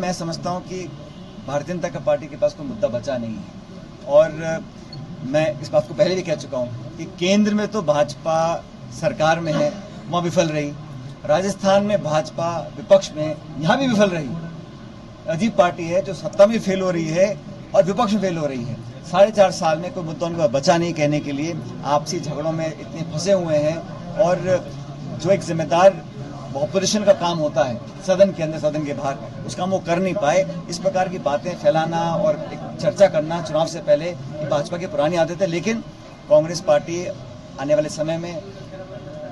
मैं समझता हूं कि भारतीय जनता पार्टी के पास कोई मुद्दा बचा नहीं है और मैं इस बात को पहले भी कह चुका हूं कि केंद्र में तो भाजपा सरकार में है, वहां विफल रही। राजस्थान में भाजपा विपक्ष में, यहां भी विफल रही। अजीब पार्टी है जो सत्ता में फेल हो रही है और विपक्ष में फेल हो रही है। 4.5 साल में कोई मुद्दा उनका बचा नहीं कहने के लिए, आपसी झगड़ों में इतने फंसे हुए हैं। और जो एक जिम्मेदार ऑपोजिशन का काम होता है सदन के अंदर, सदन के बाहर, उस काम वो कर नहीं पाए। इस प्रकार की बातें फैलाना और एक चर्चा करना चुनाव से पहले, ये भाजपा की पुरानी आदत है। लेकिन कांग्रेस पार्टी आने वाले समय में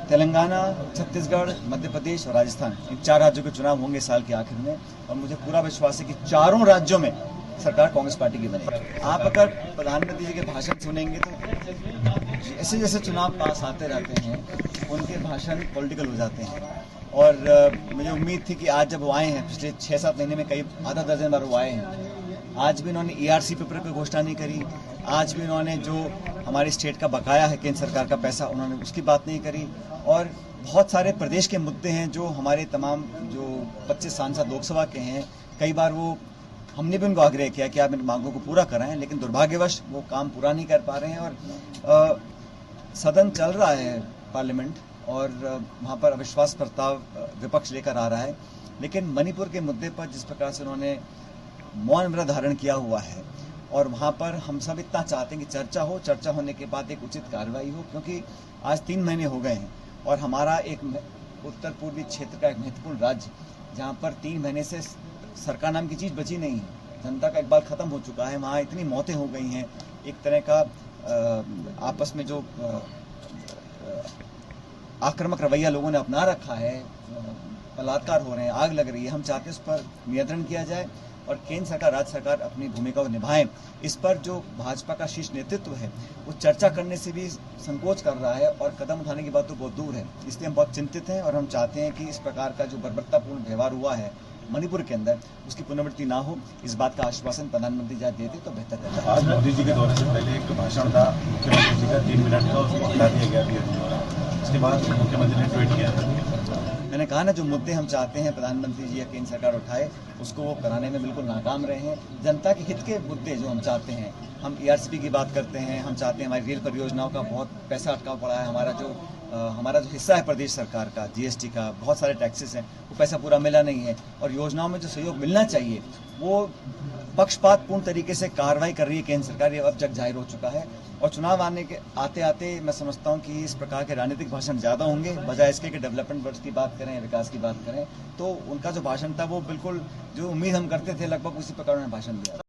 तेलंगाना, छत्तीसगढ़, मध्य प्रदेश और राजस्थान, इन 4 राज्यों के चुनाव होंगे साल के आखिर में, और मुझे पूरा विश्वास है कि चारों राज्यों में सरकार कांग्रेस पार्टी की बनेगी। आप अगर प्रधानमंत्री जी के भाषण सुनेंगे तो जैसे जैसे चुनाव पास आते रहते हैं उनके भाषण पॉलिटिकल हो जाते हैं। और मुझे उम्मीद थी कि आज जब वो आए हैं, पिछले 6-7 महीने में कई आधा दर्जन बार वो आए हैं, आज भी उन्होंने ERC पेपर की घोषणा नहीं करी। आज भी उन्होंने जो हमारे स्टेट का बकाया है केंद्र सरकार का पैसा, उन्होंने उसकी बात नहीं करी। और बहुत सारे प्रदेश के मुद्दे हैं जो हमारे तमाम जो 25 सांसद लोकसभा के हैं, कई बार वो हमने भी उनको आग्रह किया कि आप इन मांगों को पूरा कराएं, लेकिन दुर्भाग्यवश वो काम पूरा नहीं कर पा रहे हैं। और सदन चल रहा है पार्लियामेंट, और वहाँ पर अविश्वास प्रस्ताव विपक्ष लेकर आ रहा है। लेकिन मणिपुर के मुद्दे पर जिस प्रकार से उन्होंने मौन व्रत धारण किया हुआ है, और वहाँ पर हम सब इतना चाहते हैं कि चर्चा हो, चर्चा होने के बाद एक उचित कार्रवाई हो, क्योंकि आज 3 महीने हो गए हैं और हमारा एक उत्तर पूर्वी क्षेत्र का एक महत्वपूर्ण राज्य, जहाँ पर 3 महीने से सरकार नाम की चीज़ बची नहीं है। जनता का इकबाल खत्म हो चुका है, वहाँ इतनी मौतें हो गई हैं, एक तरह का आपस में जो आक्रामक रवैया लोगों ने अपना रखा है, बलात्कार हो रहे हैं, आग लग रही है। हम चाहते हैं उस पर नियंत्रण किया जाए और केंद्र सरकार, राज्य सरकार अपनी भूमिका को निभाएं। इस पर जो भाजपा का शीर्ष नेतृत्व है वो चर्चा करने से भी संकोच कर रहा है और कदम उठाने की बात तो बहुत दूर है। इसलिए हम बहुत चिंतित हैं और हम चाहते हैं कि इस प्रकार का जो बर्बरतापूर्ण व्यवहार हुआ है मणिपुर के अंदर, उसकी पुनरावृत्ति ना हो। इस बात का आश्वासन प्रधानमंत्री जी देते तो बेहतर रहता। आज मोदी जी के दौरे से पहले एक भाषण था मुख्यमंत्री जी का 3 मिनट का, उसको हटा दिया गया। इसके बाद मुख्यमंत्री ने ट्वीट किया, मैंने कहा ना, जो मुद्दे हम चाहते हैं प्रधानमंत्री जी या केंद्र सरकार उठाए, उसको वो कराने में बिल्कुल नाकाम रहे हैं। जनता के हित के मुद्दे जो हम चाहते हैं, हम ERCP की बात करते हैं, हम चाहते हैं हमारी रेल परियोजनाओं का बहुत पैसा अटका पड़ा है, हमारा जो हिस्सा है प्रदेश सरकार का GST का, बहुत सारे टैक्सेस हैं, वो पैसा पूरा मिला नहीं है। और योजनाओं में जो सहयोग मिलना चाहिए वो पक्षपातपूर्ण तरीके से कार्रवाई कर रही है केंद्र सरकार, ये अब जग जाहिर हो चुका है। और चुनाव आते आते मैं समझता हूं कि इस प्रकार के राजनीतिक भाषण ज़्यादा होंगे, बजाय इसके कि डेवलपमेंट वर्ड्स की बात करें, विकास की बात करें। तो उनका जो भाषण था वो बिल्कुल जो उम्मीद हम करते थे लगभग उसी प्रकार उन्होंने भाषण दिया।